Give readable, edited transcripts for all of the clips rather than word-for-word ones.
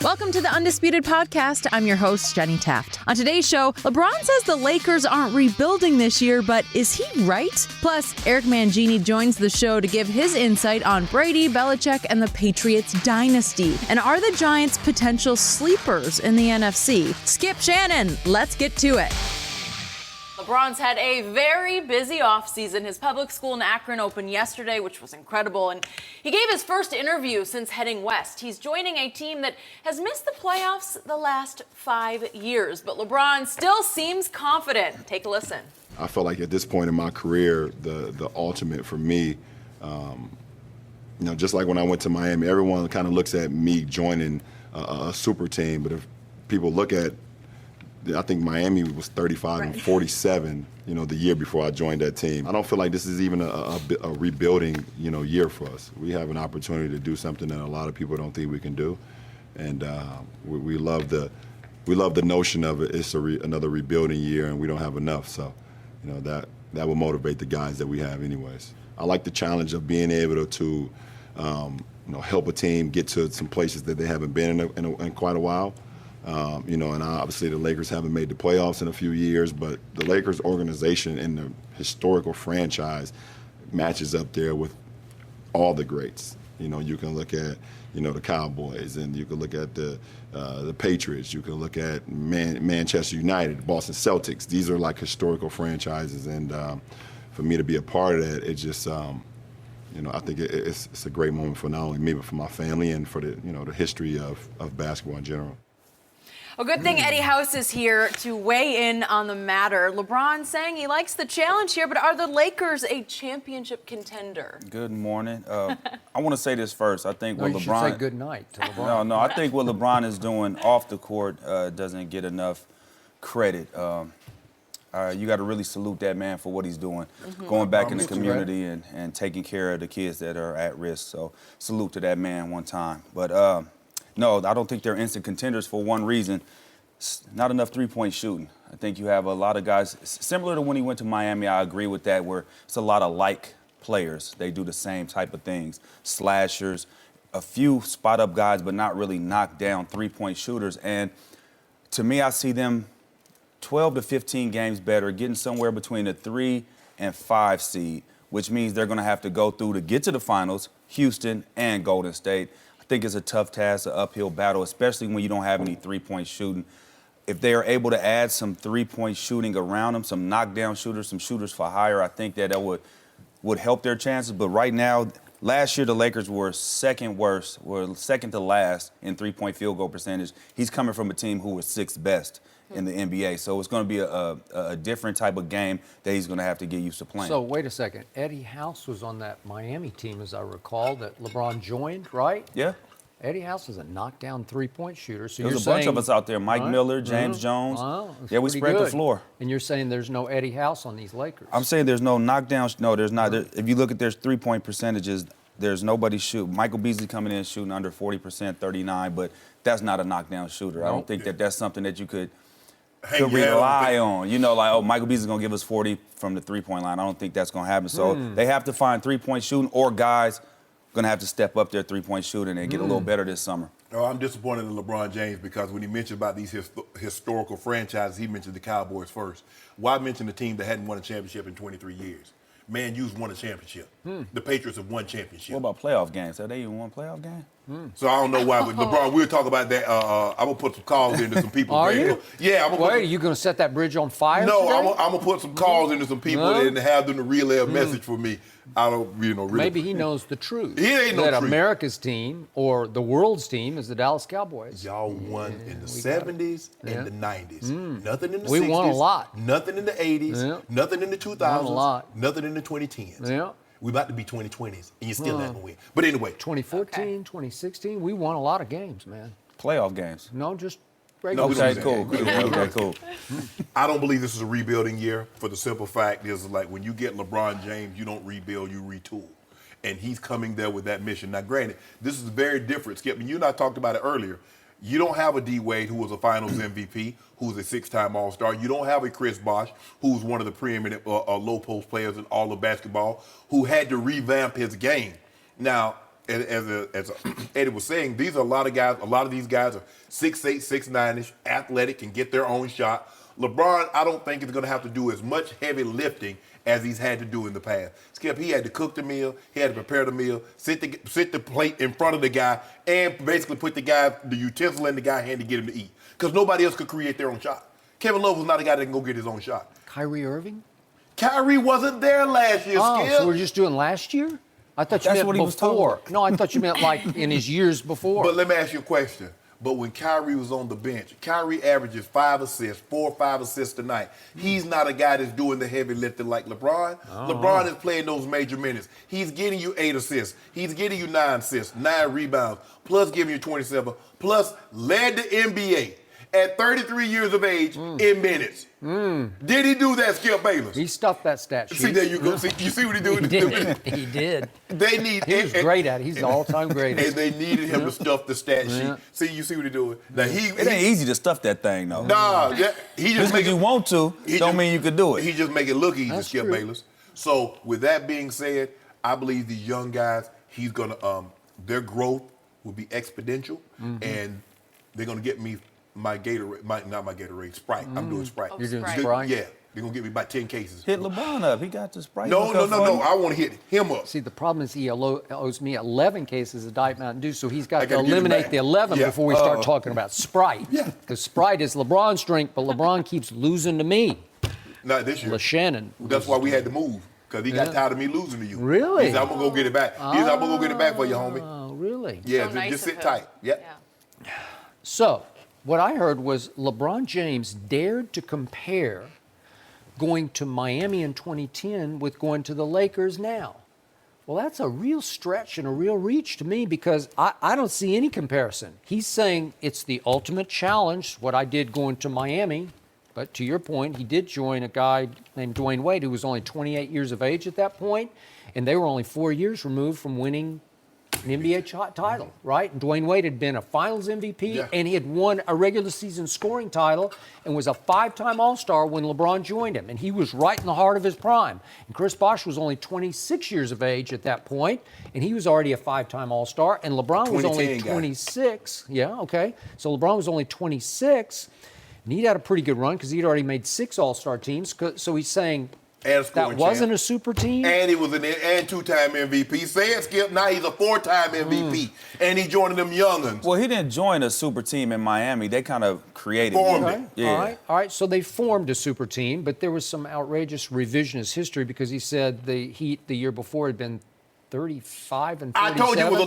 Welcome to the Undisputed Podcast. I'm your host, Jenny Taft. On today's show, LeBron says the Lakers aren't rebuilding this year, but is he right? Plus, Eric Mangini joins the show to give his insight on Brady, Belichick, and the Patriots dynasty. And are the Giants potential sleepers in the NFC? Skip Shannon, let's get to it. LeBron's had a very busy offseason. His public school in Akron opened yesterday, which was incredible, and he gave his first interview since heading west. He's joining a team that has missed the playoffs the last 5 years, but LeBron still seems confident. Take a listen. I felt like at this point in my career, the ultimate for me, just like when I went to Miami, everyone kind of looks at me joining a super team, but if people look at, I think Miami was 35 and 47, the year before I joined that team. I don't feel like this is even a rebuilding, year for us. We have an opportunity to do something that a lot of people don't think we can do, and we love the notion of it. It's another rebuilding year, and we don't have enough. So, that will motivate the guys that we have, anyways. I like the challenge of being able to, help a team get to some places that they haven't been in quite a while. And obviously the Lakers haven't made the playoffs in a few years, but the Lakers organization and the historical franchise matches up there with all the greats. You can look at, the Cowboys, and you can look at the Patriots. You can look at Manchester United, Boston Celtics. These are like historical franchises, and for me to be a part of that, it just, I think it's a great moment for not only me, but for my family and for the history of basketball in general. Well, good thing Eddie House is here to weigh in on the matter. LeBron saying he likes the challenge here, but are the Lakers a championship contender? Good morning. I want to say this first. I think what you LeBron... should say good night to LeBron. No, I think what LeBron is doing off the court doesn't get enough credit. You got to really salute that man for what he's doing, going back in the community and taking care of the kids that are at risk. So salute to that man one time. But... No, I don't think they're instant contenders for one reason. Not enough three-point shooting. I think you have a lot of guys, similar to when he went to Miami, I agree with that, where it's a lot of like players. They do the same type of things. Slashers, a few spot-up guys, but not really knock-down three-point shooters. And to me, I see them 12 to 15 games better, getting somewhere between a 3 and 5 seed, which means they're going to have to go through to get to the finals, Houston and Golden State. I think it's a tough task, an uphill battle, especially when you don't have any three-point shooting. If they are able to add some three-point shooting around them, some knockdown shooters, some shooters for hire, I think that would help their chances. But right now, last year the Lakers were second to last in three-point field goal percentage. He's coming from a team who was sixth best in the NBA. So it's going to be a different type of game that he's going to have to get used to playing. So wait a second. Eddie House was on that Miami team, as I recall, that LeBron joined, right? Yeah. Eddie House is a knockdown three-point shooter. So There's a bunch of us out there. Mike Miller, James Jones. Wow, yeah, we spread the floor. And you're saying there's no Eddie House on these Lakers? I'm saying there's no knockdown. No, there's not. If you look at their three-point percentages, there's nobody shoot. Michael Beasley coming in shooting under 40%, 39, but that's not a knockdown shooter. I don't think that's something that you could rely on. Michael Beasley's going to give us 40 from the three-point line. I don't think that's going to happen. So they have to find three-point shooting, or guys going to have to step up their three-point shooting and get a little better this summer. Oh, I'm disappointed in LeBron James because when he mentioned about these historical franchises, he mentioned the Cowboys first. Why mention a team that hadn't won a championship in 23 years? Man U's won a championship. The Patriots have won championship. What about playoff games? Have they even won playoff game? So I don't know why, but LeBron, we'll talk about that. I'm going to put some calls into some people. Are you? Yeah. Are you going to set that bridge on fire No, today? I'm going to put some calls into some people and have them to relay a message for me. I don't, really. Maybe he knows the truth. He ain't no that truth. America's team or the world's team is the Dallas Cowboys. Y'all won in the 70s and the 90s. Nothing in the 60s. We won a lot. Nothing in the 80s. Nothing in the 2000s. Won a lot. Nothing in the 2010s. Yeah. We about to be 2020s, and you still haven't win. But anyway. 2014, 2016, we won a lot of games, man. Playoff games. No, just regular Okay, season. cool. Okay, cool. I don't believe this is a rebuilding year for the simple fact is like when you get LeBron James, you don't rebuild, you retool. And he's coming there with that mission. Now, granted, this is very different. Skip, and you and I talked about it earlier. You don't have a D. Wade, who was a Finals MVP, who's a six-time All-Star. You don't have a Chris Bosh, who's one of the preeminent low-post players in all of basketball, who had to revamp his game. Now, as Eddie was saying, these are a lot of guys. A lot of these guys are 6'8", 6'9", athletic, can get their own shot. LeBron, I don't think is going to have to do as much heavy lifting as he's had to do in the past. Skip, he had to cook the meal, he had to prepare the meal, sit the plate in front of the guy, and basically put the utensil in the guy's hand to get him to eat. Because nobody else could create their own shot. Kevin Love was not a guy that can go get his own shot. Kyrie Irving? Kyrie wasn't there last year, Oh, Skip. so we're just doing last year? I thought you That's meant what he was talking before. about. No, I thought you meant like in his years before. But let me ask you a question. But when Kyrie was on the bench, Kyrie averages 5 assists, 4 or 5 assists tonight. He's not a guy that's doing the heavy lifting like LeBron. LeBron is playing those major minutes. He's getting you 8 assists. He's getting you 9 assists, 9 rebounds, plus giving you 27, plus led the NBA at 33 years of age in minutes. Did he do that, Skip Bayless? He stuffed that stat sheet. See, there you go. See, you see what he He did? did. He did. They need. He was great at it. He's the all-time greatest. And they needed him to stuff the stat sheet. Yeah. See, you see what he's doing? Now It ain't easy to stuff that thing, though. Nah, he Just just because you want to, don't mean you could do it. He just make it look easy, That's Skip true. Bayless. So with that being said, I believe these young guys, he's gonna their growth will be exponential, and they're gonna get me my Gatorade, not my Gatorade, Sprite. I'm doing Sprite. Oh, You're doing Sprite. Sprite? Yeah, they're gonna give me about 10 cases. Hit LeBron up. He got the Sprite. No. hook up for you. I want to hit him up. See, the problem is he owes me 11 cases of Diet Mountain Dew, so he's got I to gotta give it eliminate back. the 11 Yeah. before we start talking about Sprite. Yeah. Because Sprite is LeBron's drink, but LeBron keeps losing to me, Not this year. LeShannon. That's why we had to move, because he got tired of me losing to you. Really? He said, I'm gonna go get it back. He said, I'm gonna go get it back for you, homie. Oh, really? Yeah, So nice just of sit him. tight. Yeah. So, what I heard was LeBron James dared to compare going to Miami in 2010 with going to the Lakers now. Well, that's a real stretch and a real reach to me because I don't see any comparison. He's saying it's the ultimate challenge, what I did going to Miami. But to your point, he did join a guy named Dwayne Wade, who was only 28 years of age at that point, and they were only 4 years removed from winning an NBA title, right? And Dwayne Wade had been a Finals MVP, Yeah. and he had won a regular season scoring title and was a 5-time All-Star when LeBron joined him, and he was right in the heart of his prime. And Chris Bosh was only 26 years of age at that point, and he was already a 5-time All-Star, and LeBron was only 2010 guy. 26. Yeah, okay. So LeBron was only 26, and he'd had a pretty good run because he'd already made 6 All-Star teams. So he's saying And a scoring that wasn't champ. a super team? And he was an and 2-time MVP. Say it, Skip. Now he's a 4-time MVP. And he joining them young'uns. Well, he didn't join a super team in Miami. They kind of created Formed it. it. Yeah. All right. So they formed a super team, but there was some outrageous revisionist history because he said the Heat the year before had been 35 and 47. I told you it was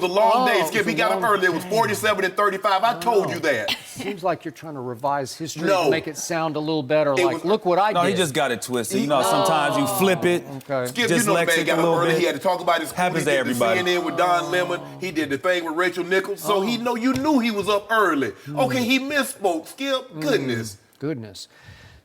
a long day, Oh, Skip. it He was got a up long early. It was 47 and 35. I told you that. Seems like you're trying to revise history No. to make it sound a little better. It Like, was- look what I No, did. he just got it twisted. You know, sometimes you flip it. Okay. Skip, you know the man Dyslexic got a up little early. bit. He had to talk about his school. Happens He to did the everybody. CNN with Don Lemon. He did the thing with Rachel Nichols. So you knew he was up early. Okay, he misspoke, Skip. Goodness. Goodness.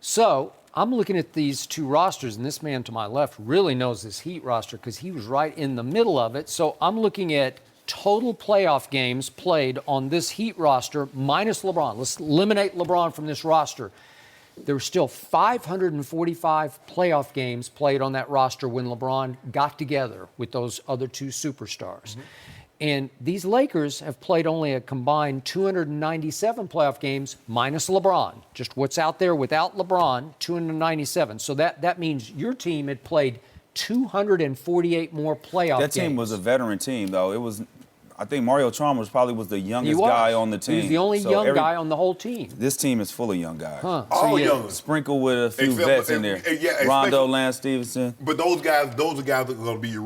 So I'm looking at these two rosters, and this man to my left really knows this Heat roster because he was right in the middle of it. So I'm looking at total playoff games played on this Heat roster minus LeBron. Let's eliminate LeBron from this roster. There were still 545 playoff games played on that roster when LeBron got together with those other two superstars. And these Lakers have played only a combined 297 playoff games minus LeBron. Just what's out there without LeBron, 297. So that means your team had played 248 more playoff That games. team was a veteran team, though. It was, I think Mario Chalmers probably was the He youngest was. guy on the team. He was the only So young guy on the whole team. This team is full of young guys. All yeah, young. Sprinkled with a few Except- vets in there. yeah, Rondo, especially- Lance Stevenson. But those guys are guys that are going to be your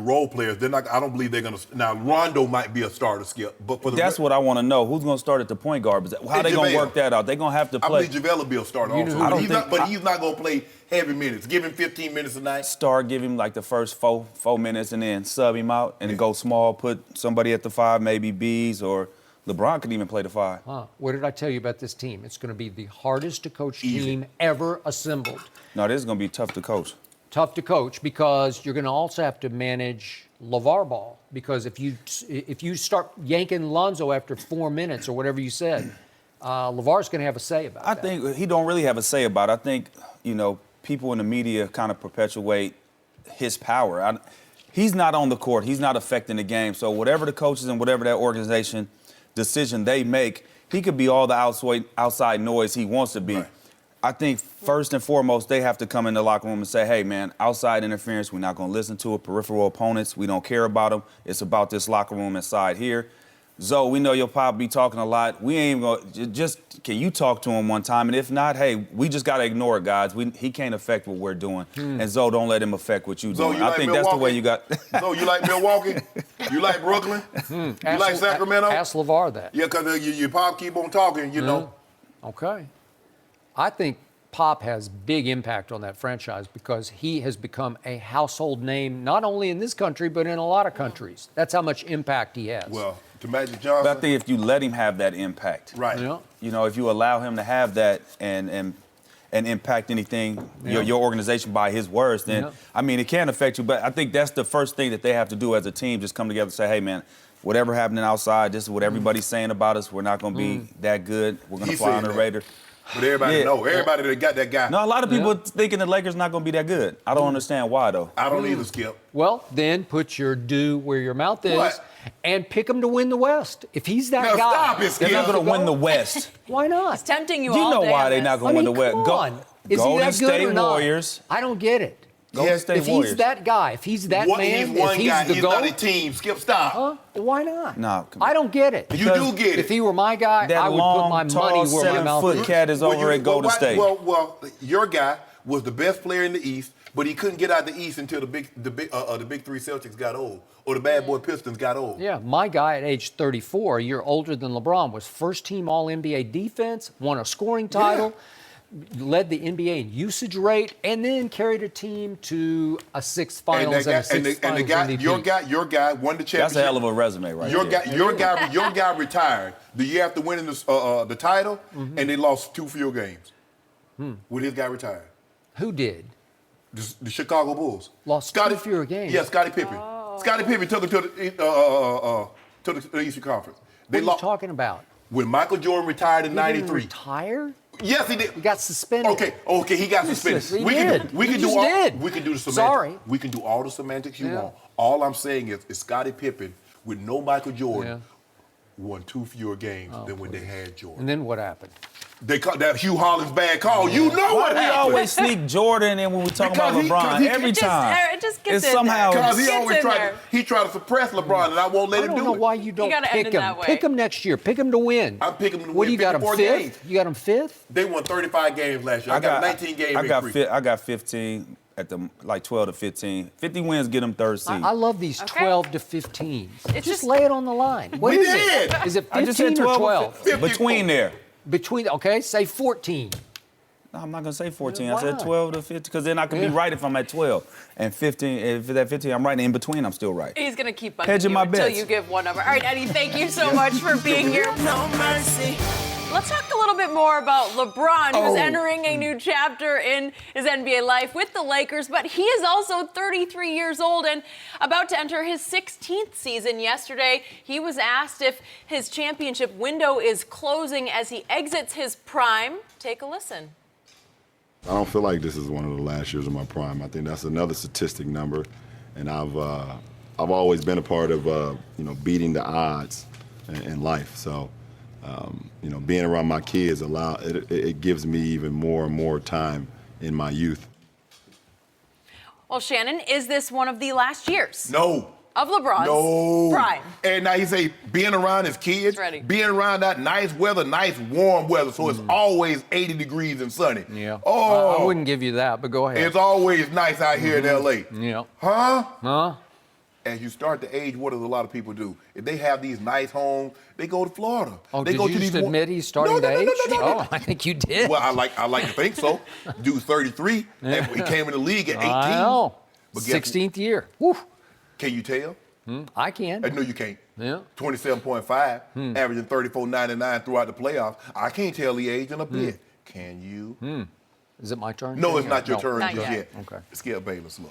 role players. They're not. I don't believe they're going to. Now Rondo might be a starter, Skip. But for the That's what I want to know. Who's going to start at the point guard? How they going JaVale. to work that out? They're going to have to I play. believe JaVale will be a starter You know also. who- I don't He's think- not, he's not going to play heavy minutes. Give him 15 minutes a night. Start, give him like the first four minutes, and then sub him out, and then go small. Put somebody at the 5, maybe Bees, or LeBron could even play the 5. What did I tell you about this team? It's going to be the hardest to coach Easy. team ever assembled. No, this is going to be tough to coach. Tough to coach because you're going to also have to manage LeVar Ball because if you start yanking Lonzo after 4 minutes or whatever you said, LeVar's going to have a say about I that. think he don't really have a say about it. I think, people in the media kind of perpetuate his power. he's not on the court. He's not affecting the game. So whatever the coaches and whatever that organization decision they make, he could be all the outside noise he wants to be. Right. I think first and foremost, they have to come in the locker room and say, hey, man, outside interference, we're not going to listen to it. Peripheral opponents, we don't care about them. It's about this locker room inside here. Zoe, we know you'll probably be talking a lot. We ain't going to just, can you talk to him one time? And if not, hey, we just got to ignore it, guys. He can't affect what we're doing. And Zoe, don't let him affect what you're doing. You I think that's the way you got. Zoe, you like Milwaukee? You like Brooklyn? You like Sacramento? Ask LeVar that. Yeah, because your pop keep on talking, you know. Okay. I think Pop has big impact on that franchise because he has become a household name, not only in this country, but in a lot of countries. That's how much impact he has. Well, to Magic Johnson. But I think if you let him have that impact. Right. Yeah. You know, if you allow him to have that and impact anything, your organization by his words, then, I mean, it can affect you. But I think that's the first thing that they have to do as a team, just come together and say, hey, man, whatever happening outside, this is what everybody's saying about us. We're not going to be that good. We're going to fly on the radar. But everybody know. Everybody that got that guy. No, a lot of people thinking the Lakers not going to be that good. I don't understand why, though. I don't either, Skip. Well, then put your due where your mouth is What? and pick him to win the West. If he's that Now guy. stop it, Skip. They're not going to win the West. Why not? It's tempting you You all know day why on they're this. not going to win the West. Come on. Is he Golden that good State or not? Warriors. I don't get it. Golden State If Warriors. he's that guy, if he's that man, He's one if he's guy. the He's GOAT, not a team. Skip, stop. huh? Why not? Nah, come I don't get it. You do get it. If he were my guy, That I would long, put my tall, money where my mouth 7-foot is. cat is over at Golden State. Well, your guy was the best player in the East, but he couldn't get out the East until the big three Celtics got old, or the bad boy Pistons got old. Yeah, my guy at age 34, a year older than LeBron, was first-team All-NBA defense, won a scoring title, led the NBA in usage rate, and then carried a team to a sixth finals and a sixth finals MVP. Your guy won the championship. That's a hell of a resume right there. Your guy retired the year after winning the title, and they lost 2 field games. When his guy retired, Who did? the Chicago Bulls Lost 2 fewer games. Yeah, Scottie Pippen. Scottie Pippen took them to the Eastern Conference. What are you talking about? When Michael Jordan retired in He didn't '93. retire? Yes, he did. He got suspended. Okay, he got suspended. He We did. can He do just all. did. We can do the semantics. Sorry. We can do all the semantics you Yeah. want. All I'm saying is Scottie Pippen with no Michael Jordan won 2 fewer games than when they had Jordan. And then what happened? They caught that Hugh Hollins bad call. You know Why what do we happened? always sneak Jordan in when we talk about Because LeBron? he- Every It just- time. it just gets it's in somehow. there. Because he Gets always in tried. there. He tried to suppress LeBron, and I won't let I him don't do know it. why you don't gotta end pick it him. that way. Pick him next year. Pick him to win. I'm picking him to What win do you got him 54 fifth? games. You got him fifth? They won 35 games last year. I got 19 games. I got 15 at the 12 to 15. 50 wins get them third seed. I love these Okay. 12 to 15s. It's Just just- lay it on the line. What We is did. it? Is it I just said 15 or 12? 12 between there. Between, okay, say 14. No, I'm not gonna say 14. I Why said not? 12 to 15 because then I can be right if I'm at 12 and 15. If it's at 15, I'm right. In between, I'm still right. He's going to keep bugging Hedging you my until bets. you give one number. All right, Eddie, thank you so much for being here. No mercy. Let's talk a little bit more about LeBron, who's Oh. entering a new chapter in his NBA life with the Lakers, but he is also 33 years old and about to enter his 16th season. Yesterday, he was asked if his championship window is closing as he exits his prime. Take a listen. I don't feel like this is one of the last years of my prime. I think that's another statistic number, and I've always been a part of beating the odds in life. So being around my kids it gives me even more and more time in my youth. Well, Shannon, is this one of the last years No. of LeBron's No. prime? And now you say being around his kids, He's ready. being around that nice weather, nice warm weather, so it's always 80 degrees and sunny. Yeah. Oh, I wouldn't give you that, but go ahead. it's always nice out here in L.A. Yeah. Huh? Huh? As you start to age, what does a lot of people do? If they have these nice homes, they go to Florida. Oh, they did go you just these admit he's starting No, to age? no. Oh, I think you did. Well, I like to think so. Dude's 33. And he came in the league at 18. I know. But guess 16th year. Woo. Can you tell? I can. No, you can't. Yeah. 27.5, averaging 34.99 throughout the playoffs. I can't tell the age in a bit. Can you? Is it my turn? No, it's not your No. turn Not just yet. yet. Okay. Skip Bayless, look.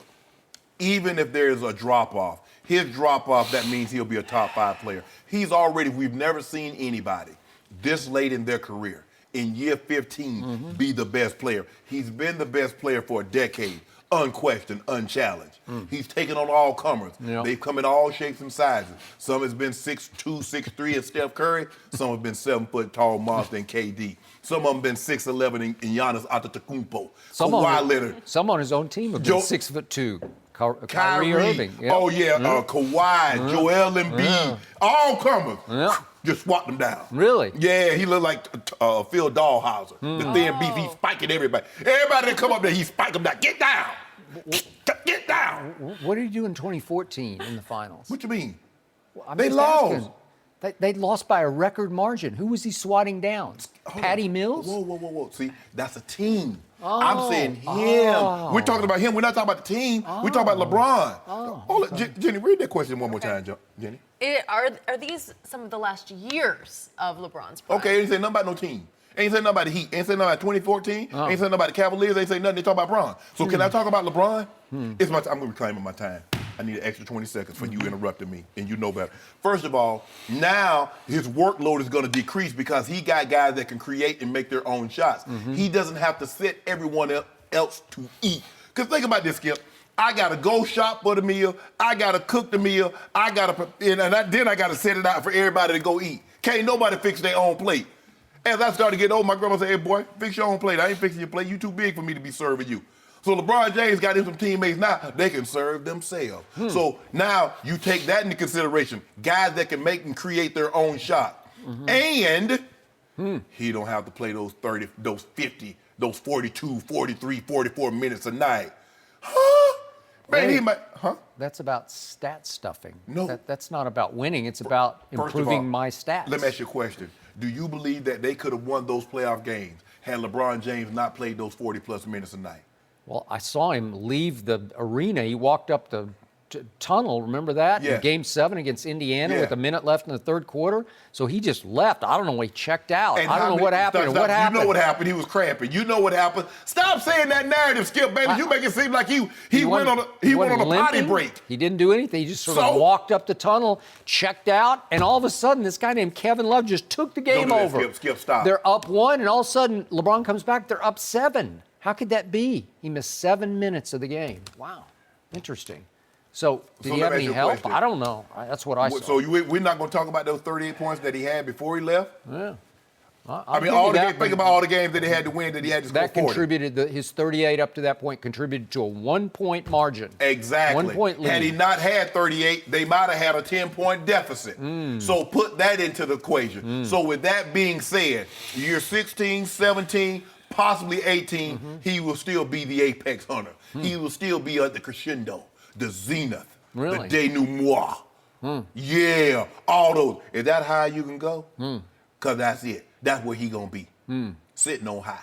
Even if there's a drop-off, his drop-off, that means he'll be a top 5 player. We've never seen anybody this late in their career, in year 15, be the best player. He's been the best player for a decade. unquestioned, unchallenged. He's taken on all comers. Yeah. They've come in all shapes and sizes. Some has been 6'2", 6'3", and Steph Curry. Some have been 7 foot tall monster and KD. Some of them been 6'11" and Giannis Antetokounmpo. Kawhi Leonard. Some on his own team have been 6'2". Kyrie Irving. Yep. Oh yeah, Kawhi, Joel Embiid, all comers. Yeah. Just swat them down. Really? Yeah, he looked like Phil Dahlhauser, the thin beast. He's spiking everybody. Everybody that come up there, he spike them down. Get down. Get down. What did he do in 2014 in the finals? What you mean? I'm They just lost. asking. They lost by a record margin. Who was he swatting down? Patty Mills? Whoa. See, that's a team. I'm saying him. We're talking about him. We're not talking about the team. We're talking about LeBron. Hold on, Jenny, read that question one more time, Jenny. Are these some of the last years of LeBron's prime? Okay, ain't say nothing about no team. Ain't say nothing about the Heat. Ain't say nothing about 2014. Ain't say nothing about the Cavaliers. Ain't say nothing. They talk about Bron. So can I talk about LeBron? It's my. I'm going to be claiming my time. I need an extra 20 seconds for you interrupting me, and you know better. First of all, now his workload is going to decrease because he got guys that can create and make their own shots. He doesn't have to set everyone else to eat. Because think about this, Skip. I got to go shop for the meal. I got to cook the meal. Then I got to set it out for everybody to go eat. Can't nobody fix their own plate. As I started getting old, my grandma said, hey, boy, fix your own plate. I ain't fixing your plate. You too big for me to be serving you. So LeBron James got him some teammates now. They can serve themselves. So now you take that into consideration. Guys that can make and create their own shot. And he don't have to play those 30, those 50, those 42, 43, 44 minutes a night. Man, he might, That's about stat stuffing. No. That's not about winning. It's about First of improving all, my stats. Let me ask you a question. Do you believe that they could have won those playoff games had LeBron James not played those 40-plus minutes a night? Well, I saw him leave the arena. He walked up the tunnel. Remember that? Yeah. In Game 7 against Indiana Yeah. with a minute left in the third quarter. So he just left. I don't know. He checked out. And I don't know what happened. Stop. What happened? You know what happened. He was cramping. You know what happened. Stop saying that narrative, Skip, baby. You make it seem like he went on a potty limping. break. He didn't do anything. He just sort of walked up the tunnel, checked out, and all of a sudden, this guy named Kevin Love just took the game Don't do that, over. Skip, stop. They're up 1, and all of a sudden, LeBron comes back. They're up 7. How could that be? He missed 7 minutes of the game. Wow, interesting. So did he let have me ask any you a help? question. I don't know. That's what I saw. So we're not going to talk about those 38 points that he had before he left? Yeah. I mean, think about all the games that he had to win that he had to score That 40. contributed, his 38 up to that point contributed to a 1-point margin. Exactly. 1 point lead. Had he not had 38, they might have had a 10-point deficit. So put that into the equation. So with that being said, year 16, 17, possibly 18, he will still be the apex hunter. He will still be at the crescendo, the zenith, Really? the denouement. Yeah, all those. Is that high you can go? Because that's it. That's where he going to be, sitting on high.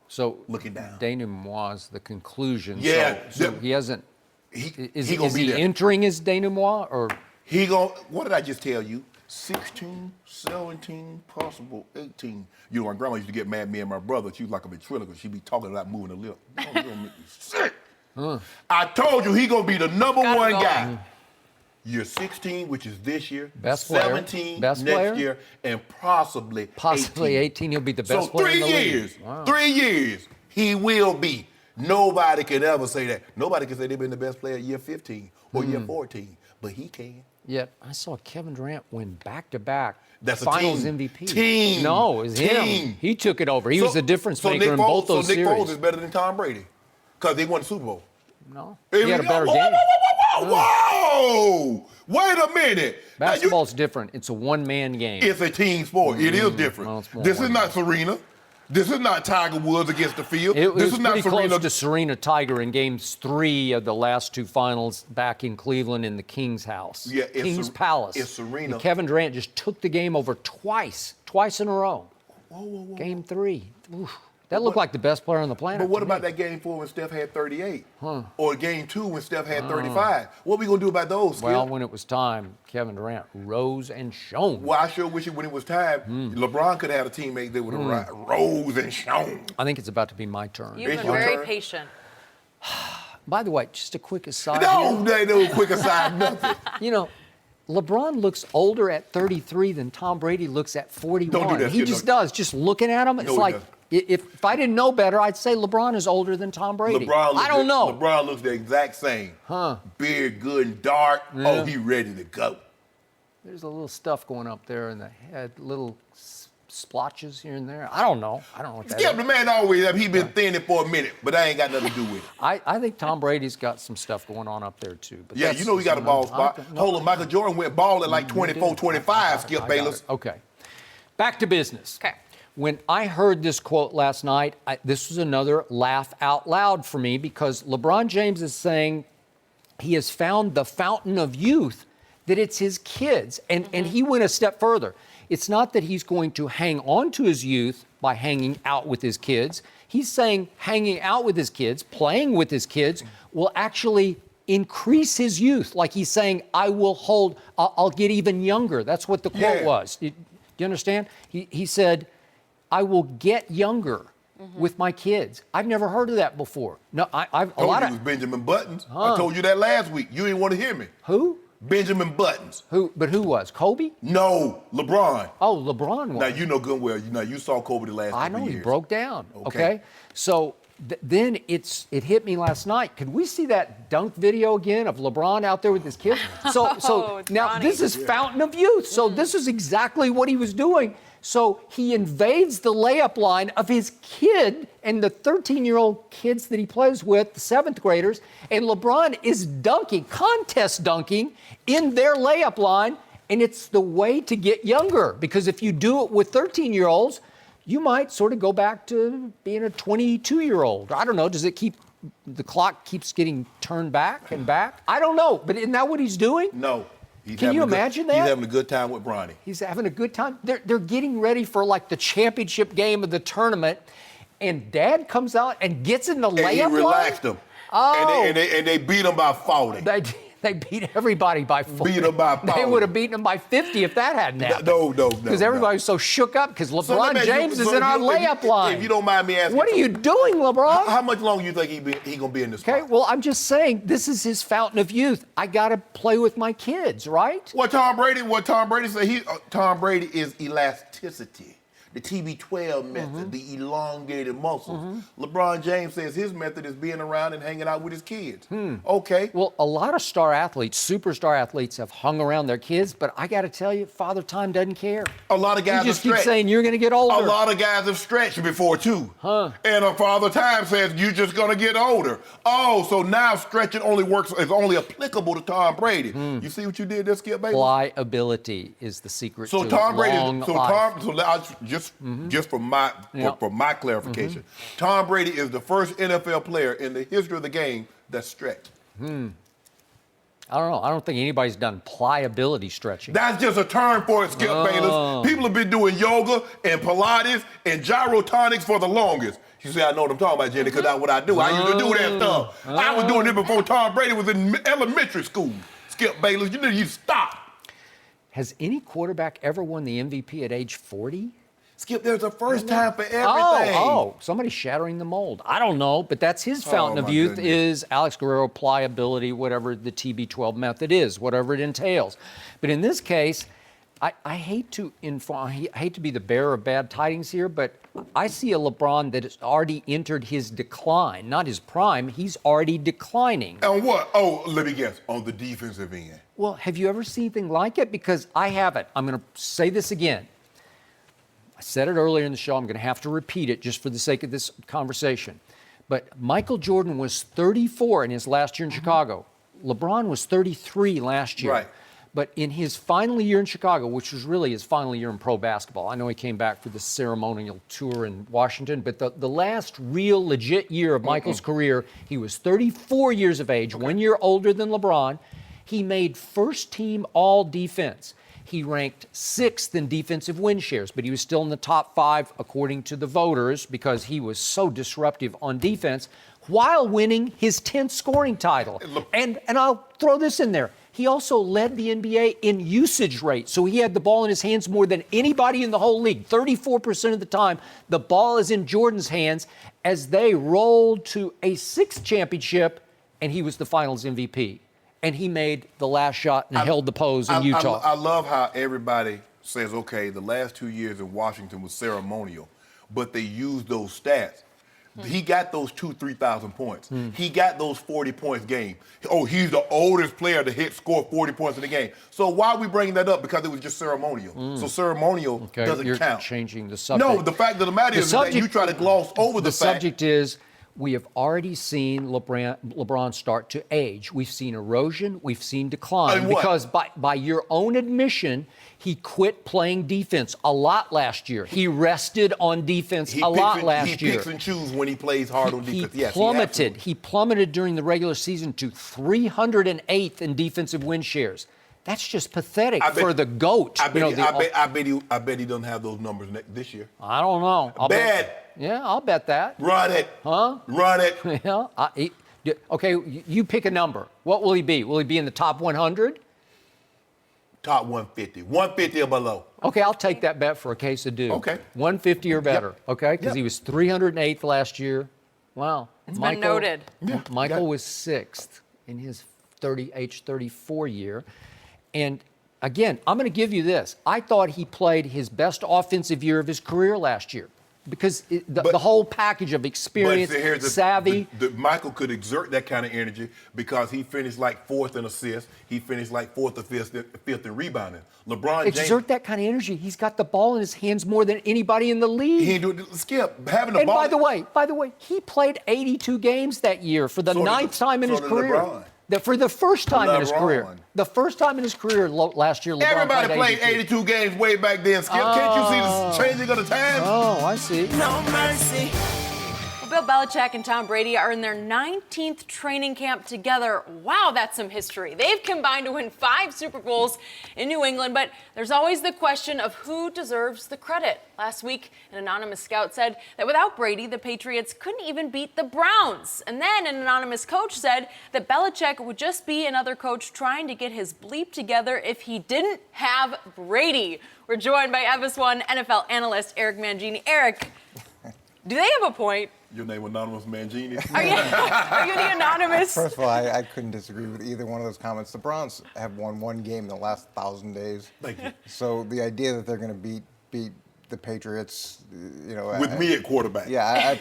So looking down. Denouement is the conclusion. Yeah, So he hasn't. Is gonna be he there. entering his denouement or? What did I just tell you? 16, 17, possible 18. You know, my grandma used to get mad at me and my brother. She was like a ventriloquist. She'd be talking about moving her lip. Oh, you're gonna make me sick. I told you he gonna be the number one guy. Year 16, which is this year. Best player. 17 Best next player? year, and possibly 18. He'll be the best so player in the 3 league. years. Wow. 3 years. He will be. Nobody can ever say that. Nobody can say they've been the best player year 15 or year 14, but he can. Yet I saw Kevin Durant win back-to-back That's a Finals team. MVP. Team. No, it was him. Team. He took it over. He was the difference maker in both those so Nick series. Foles is better than Tom Brady because they won the Super Bowl. No, he had a better whoa, game. Whoa! Wait a minute. Now, Basketball's different. It's a one-man game. it's a team sport. It is different. Well, it's more This is one not Serena. This is not Tiger Woods against the field. It this was is not pretty Serena. close to Serena Tiger in Games 3 of the last 2 finals back in Cleveland in the King's house. Yeah, it's King's Ser- Palace. it's Serena. And Kevin Durant just took the game over twice in a row. Game 3. Oof. That looked like the best player on the planet. But what to about me. that game 4 when Steph had 38? Or game 2 when Steph had 35? What are we going to do about those, Skip? Well, when it was time, Kevin Durant rose and shone. Well, I sure wish it when it was time, LeBron could have had a teammate that would have rose and shone. I think it's about to be my turn. You've It's been your very turn. patient. By the way, just a quick aside No, here. they no quick aside, nothing. You know, LeBron looks older at 33 than Tom Brady looks at 41. Don't do that, He Skip. just No. does. Just looking at him, it's No, he like doesn't. If I didn't know better, I'd say LeBron is older than Tom Brady. I don't know. LeBron looks the exact same. Beard good and dark. Yeah. Oh, he ready to go. There's a little stuff going up there in the head, little splotches here and there. I don't know. I don't know what that Skip, is. the man always, he been thinning for a minute, but that ain't got nothing to do with it. I think Tom Brady's got some stuff going on up there, too. But Yeah, that's you know he got a ball another- spot. Hold on, Michael Jordan went ball at like 24, 25, Skip I got Bayless. it. Okay. Back to business. Okay. When I heard this quote last night, this was another laugh out loud for me because LeBron James is saying he has found the fountain of youth, that it's his kids. And he went a step further. It's not that he's going to hang on to his youth by hanging out with his kids. He's saying hanging out with his kids, playing with his kids, will actually increase his youth. Like he's saying, I'll get even younger. That's what the quote was. Do you understand? He said, I will get younger with my kids. I've never heard of that before. No, I've a Told lot you of. it was Benjamin Buttons. I told you that last week. You didn't want to hear me. Who? Benjamin Buttons. But who was? Kobe? No, LeBron. Oh, LeBron was. Now, you know good and well. You saw Kobe the last I couple know years. he broke down. Okay. Okay. So then it hit me last night. Could we see that dunk video again of LeBron out there with his kids? So it's now Ronnie. this is fountain of youth. So this is exactly what he was doing. So he invades the layup line of his kid and the 13-year-old kids that he plays with, the 7th graders, and LeBron is dunking, contest dunking in their layup line, and it's the way to get younger because if you do it with 13-year-olds, you might sort of go back to being a 22-year-old. I don't know. Does it the clock keeps getting turned back and back? I don't know. But isn't that what he's doing? No. Can you imagine that? He's having a good time with Bronny. He's having a good time. They're getting ready for like the championship game of the tournament. And Dad comes out and gets in the layup line. And he relaxed them. Oh. And they beat him by 40. They beat everybody by 40. Beat 'em by They 40. would have beaten them by 50 if that hadn't happened. No. Because everybody was so shook up because LeBron James is in our layup line. If you don't mind me asking. What are you doing, LeBron? How much longer you think he going to be in this Okay, spot? well, I'm just saying this is his fountain of youth. I got to play with my kids, right? What Tom Brady said, Tom Brady is elasticity. The TB12 method, the elongated muscles. LeBron James says his method is being around and hanging out with his kids. Okay. Well, a lot of star athletes, superstar athletes, have hung around their kids, but I got to tell you, Father Time doesn't care. A lot of guys He just have keeps stretched. saying you're going to get older. A lot of guys have stretched before too. And a Father Time says you're just gonna get older. Oh, so now stretching is only applicable to Tom Brady. You see what you did there, Skip Bayless? Pliability is the secret So to Tom Brady, long life. just for my clarification, Tom Brady is the first NFL player in the history of the game that's stretched. I don't know. I don't think anybody's done pliability stretching. That's just a term for it, Skip Bayless. People have been doing yoga and Pilates and gyrotonics for the longest. You say, I know what I'm talking about, Jenny, because that's what I do. I used to do that stuff. I was doing it before Tom Brady was in elementary school. Skip Bayless, you need to stop. Has any quarterback ever won the MVP at age 40? Skip, there's a first time for everything. Oh, somebody's shattering the mold. I don't know, but that's his fountain of my youth goodness. is Alex Guerrero pliability, whatever the TB12 method is, whatever it entails. But in this case, I hate to be the bearer of bad tidings here, but I see a LeBron that has already entered his decline, not his prime. He's already declining. On what? Oh, let me guess. On the defensive end. Well, have you ever seen anything like it? Because I haven't. I'm going to say this again. I said it earlier in the show. I'm going to have to repeat it just for the sake of this conversation. But Michael Jordan was 34 in his last year in Chicago. LeBron was 33 last year. Right. But in his final year in Chicago, which was really his final year in pro basketball, I know he came back for the ceremonial tour in Washington, but the last real legit year of Michael's career, he was 34 years of age, 1 year older than LeBron. He made first team all defense. He ranked 6th in defensive win shares, but he was still in the top 5 according to the voters because he was so disruptive on defense while winning his 10th scoring title. And I'll throw this in there. He also led the NBA in usage rate. So he had the ball in his hands more than anybody in the whole league. 34% of the time, the ball is in Jordan's hands as they rolled to a 6th championship, and he was the finals MVP. And he made the last shot and held the pose in Utah. I love how everybody says, okay, the last 2 years in Washington was ceremonial. but they used those stats. He got those 3,000 points. He got those 40 points game. Oh, he's the oldest player to score 40 points in the game. So why are we bringing that up? Because it was just ceremonial. So ceremonial doesn't you're count. Changing the subject. No, the fact of the matter is that you try to gloss over the fact. The subject is we have already seen LeBron start to age. We've seen erosion. We've seen decline. And what? Because by your own admission, he quit playing defense a lot last year. He rested on defense a lot last year. He picks and chooses when he plays hard on defense. He plummeted. He plummeted during the regular season to 308th in defensive win shares. That's just pathetic for the GOAT. I bet he doesn't have those numbers this year. I don't know. I'll bet that. Run it. Huh? Run it. Yeah. Okay, you pick a number. What will he be? Will he be in the top 100? Top 150. 150 or below. Okay, I'll take that bet for a case of dew. Okay. 150 or better. Yep. Okay, because he was 308th last year. Wow. It's been noted. Michael was 6th in his age 34 year. And again, I'm going to give you this. I thought he played his best offensive year of his career last year because the whole package of experience, savvy. Michael could exert that kind of energy because he finished like 4th in assists. He finished like 4th or 5th in rebounding. LeBron James. Exert that kind of energy. He's got the ball in his hands more than anybody in the league. He ain't doing it. Skip, having the and ball. by the way, he played 82 games that year for the ninth time in his career. LeBron. For the first time in his career. The first time in his career last year, LeBron Everybody played 82 games way back then, Skip. Can't you see the changing of the times? Oh, I see. No mercy. Well, Bill Belichick and Tom Brady are in their 19th training camp together. Wow, that's some history. They've combined to win 5 Super Bowls in New England, but there's always the question of who deserves the credit. Last week, an anonymous scout said that without Brady, the Patriots couldn't even beat the Browns. And then an anonymous coach said that Belichick would just be another coach trying to get his bleep together if he didn't have Brady. We're joined by FS1 NFL analyst Eric Mangini. Eric, do they have a point? Your name Anonymous Mangini. Are you the anonymous? First of all, I couldn't disagree with either one of those comments. The Browns have won one game in the last 1,000 days. Thank you. So the idea that they're going to beat the Patriots, With me at quarterback. Yeah,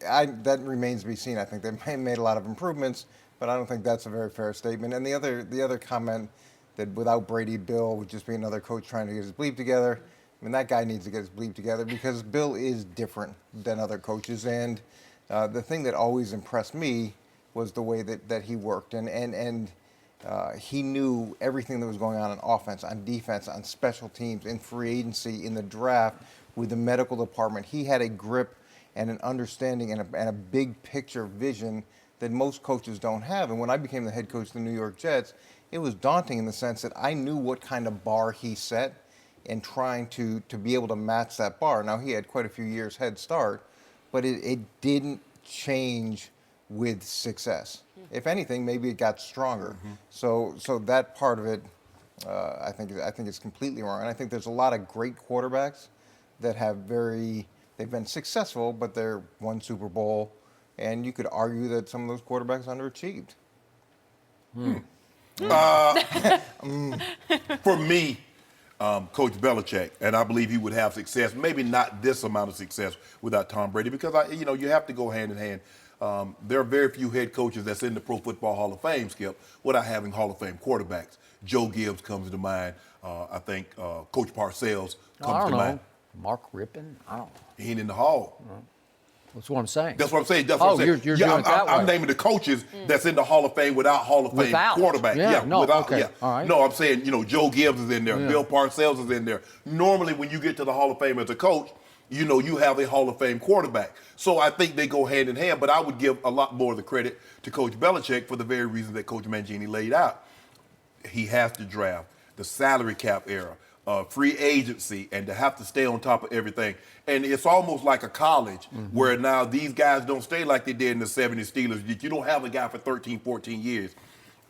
that remains to be seen. I think they've made a lot of improvements, but I don't think that's a very fair statement. And the other comment that without Brady, Bill would just be another coach trying to get his bleep together. I mean, that guy needs to get his bleep together because Bill is different than other coaches. And the thing that always impressed me was the way that he worked. And he knew everything that was going on offense, on defense, on special teams, in free agency, in the draft, with the medical department. He had a grip and an understanding and a big picture vision that most coaches don't have. And when I became the head coach of the New York Jets, it was daunting in the sense that I knew what kind of bar he set and trying to be able to match that bar. Now, he had quite a few years head start, but it didn't change with success. If anything, maybe it got stronger. So that part of it, I think is completely wrong. And I think there's a lot of great quarterbacks that they've been successful, but they're won Super Bowl, and you could argue that some of those quarterbacks underachieved. For me, Coach Belichick, and I believe he would have success, maybe not this amount of success without Tom Brady, because you have to go hand in hand. There are very few head coaches that's in the Pro Football Hall of Fame, Skip, without having Hall of Fame quarterbacks. Joe Gibbs comes to mind. I think Coach Parcells comes to mind. Mark Rippon? I don't know. He ain't in the Hall. That's what I'm saying. That's what I'm saying. That's what I'm saying. You're doing it that way. I'm naming the coaches that's in the Hall of Fame without Hall of Fame quarterback. Okay. All right. No, I'm saying, Joe Gibbs is in there. Bill Parcells is in there. Normally, when you get to the Hall of Fame as a coach, you have a Hall of Fame quarterback. So I think they go hand in hand, but I would give a lot more of the credit to Coach Belichick for the very reason that Coach Mangini laid out. He has to draft, the salary cap era, free agency, and to have to stay on top of everything. And it's almost like a college where now these guys don't stay like they did in the 70s Steelers. You don't have a guy for 13, 14 years.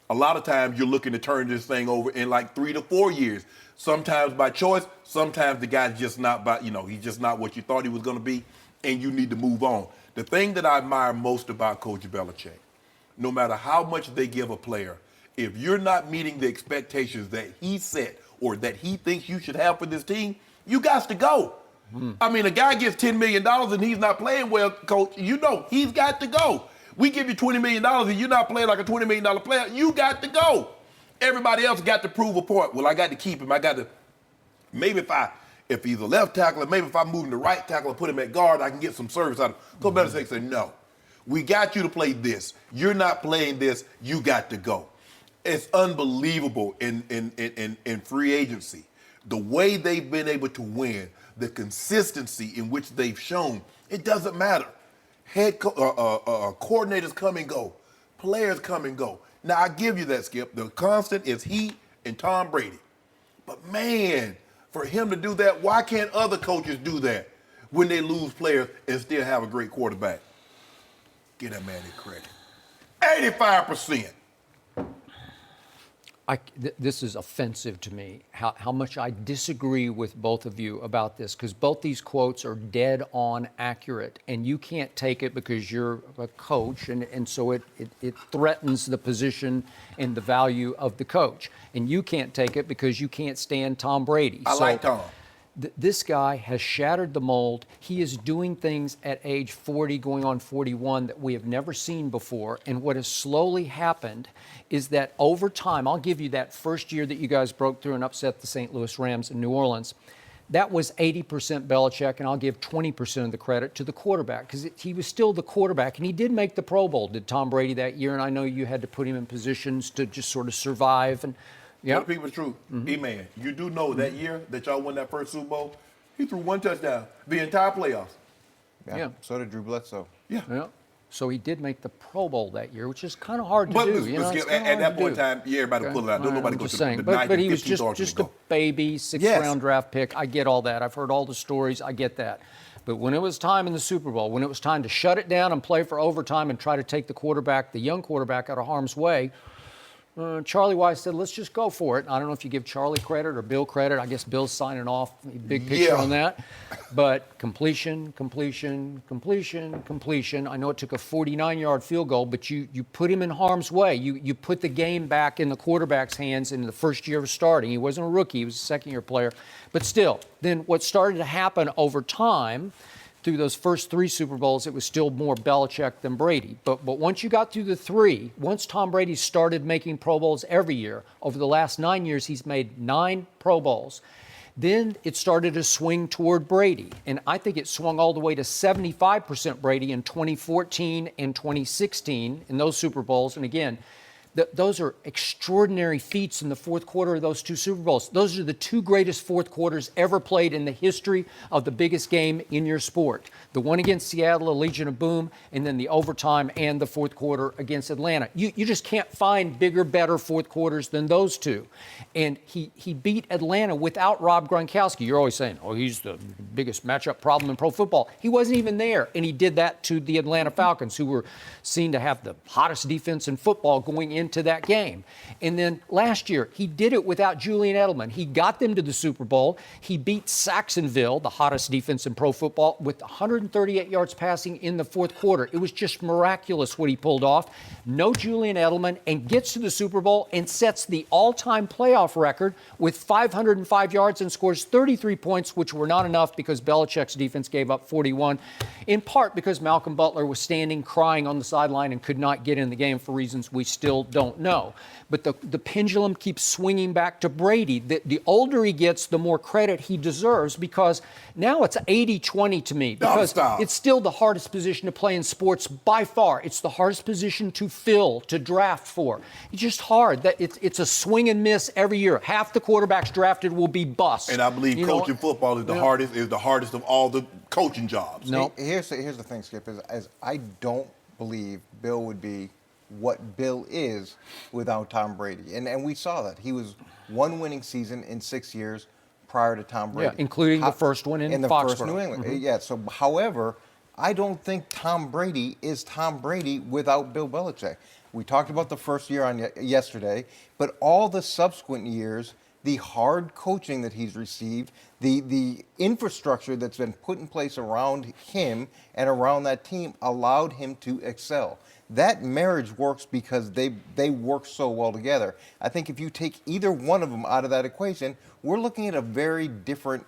A lot of times you're looking to turn this thing over in like 3 to 4 years. Sometimes by choice, sometimes the guy's just not he's just not what you thought he was going to be, and you need to move on. The thing that I admire most about Coach Belichick, no matter how much they give a player, if you're not meeting the expectations that he set or that he thinks you should have for this team, you got to go. I mean, a guy gets $10 million and he's not playing well, coach, you know he's got to go. We give you $20 million and you're not playing like a $20 million player, you got to go. Everybody else got to prove a point. Well, I got to keep him. I got to, maybe if he's a left tackler, maybe if I move him to right tackle and put him at guard, I can get some service out of him. Coach Belichick said, no, we got you to play this. You're not playing this, you got to go. It's unbelievable in free agency. The way they've been able to win, the consistency in which they've shown, it doesn't matter. Coordinators come and go. Players come and go. Now, I give you that, Skip. The constant is he and Tom Brady. But, man, for him to do that, why can't other coaches do that when they lose players and still have a great quarterback? Give that man his credit. 85%. This is offensive to me, how much I disagree with both of you about this, because both these quotes are dead on accurate, and you can't take it because you're a coach, and so it threatens the position and the value of the coach. And you can't take it because you can't stand Tom Brady. I like Tom. This guy has shattered the mold. He is doing things at age 40, going on 41, that we have never seen before. And what has slowly happened is that over time, I'll give you that first year that you guys broke through and upset the St. Louis Rams in New Orleans. That was 80% Belichick, and I'll give 20% of the credit to the quarterback because he was still the quarterback, and he did make the Pro Bowl, did Tom Brady, that year. And I know you had to put him in positions to just sort of survive. And Tell people the truth. E-Man, you do know that year that y'all won that first Super Bowl, he threw one touchdown the entire playoffs. Yeah. So did Drew Bledsoe. Yeah. So he did make the Pro Bowl that year, which is kind of hard to But do. at that point in time, everybody pulled it out. Don't nobody go to the 9th but he and was 15th just a baby, sixth-round draft pick. I get all that. I've heard all the stories. I get that. But when it was time in the Super Bowl, when it was time to shut it down and play for overtime and try to take the quarterback, the young quarterback, out of harm's way, Charlie Weiss said, let's just go for it. I don't know if you give Charlie credit or Bill credit. I guess Bill's signing off, big picture on that. But completion. I know it took a 49-yard field goal, but you put him in harm's way. You put the game back in the quarterback's hands in the first year of starting. He wasn't a rookie. He was a second-year player. But still, then what started to happen over time, through those first 3 Super Bowls, it was still more Belichick than Brady. But once you got through the 3, once Tom Brady started making Pro Bowls every year, over the last 9 years, he's made 9 Pro Bowls. Then it started to swing toward Brady. And I think it swung all the way to 75% Brady in 2014 and 2016 in those Super Bowls. And again, those are extraordinary feats in the fourth quarter of those 2 Super Bowls. Those are the 2 greatest fourth quarters ever played in the history of the biggest game in your sport. The one against Seattle, a Legion of Boom, and then the overtime and the fourth quarter against Atlanta. You just can't find bigger, better fourth quarters than those 2. And he beat Atlanta without Rob Gronkowski. You're always saying, oh, he's the biggest matchup problem in pro football. He wasn't even there, and he did that to the Atlanta Falcons, who were seen to have the hottest defense in football going into that game. And then last year, he did it without Julian Edelman. He got them to the Super Bowl. He beat Saxonville, the hottest defense in pro football, with 138 yards passing in the fourth quarter. It was just miraculous what he pulled off. No Julian Edelman, and gets to the Super Bowl and sets the all-time playoff record with 505 yards and scores 33 points, which were not enough because Belichick's defense gave up 41, in part because Malcolm Butler was standing crying on the sideline and could not get in the game for reasons we still don't know. But the pendulum keeps swinging back to Brady. The older he gets, the more credit he deserves, because now it's 80-20 to me. Because it's still the hardest position to play in sports by far. It's the hardest position to fill, to draft for. It's just hard. It's a swing and miss every year. Half the quarterbacks drafted will be busts. And I believe coaching football is the hardest of all the coaching jobs. No. Here's the thing, Skip, is I don't believe Bill would be what Bill is without Tom Brady. And we saw that. He was 1 winning season in 6 years prior to Tom Brady. Yeah, including the first one in the Foxborough. First New England. Yeah, so however, I don't think Tom Brady is Tom Brady without Bill Belichick. We talked about the first year on yesterday, but all the subsequent years, the hard coaching that he's received, the infrastructure that's been put in place around him and around that team allowed him to excel. That marriage works because they work so well together. I think if you take either one of them out of that equation, we're looking at a very different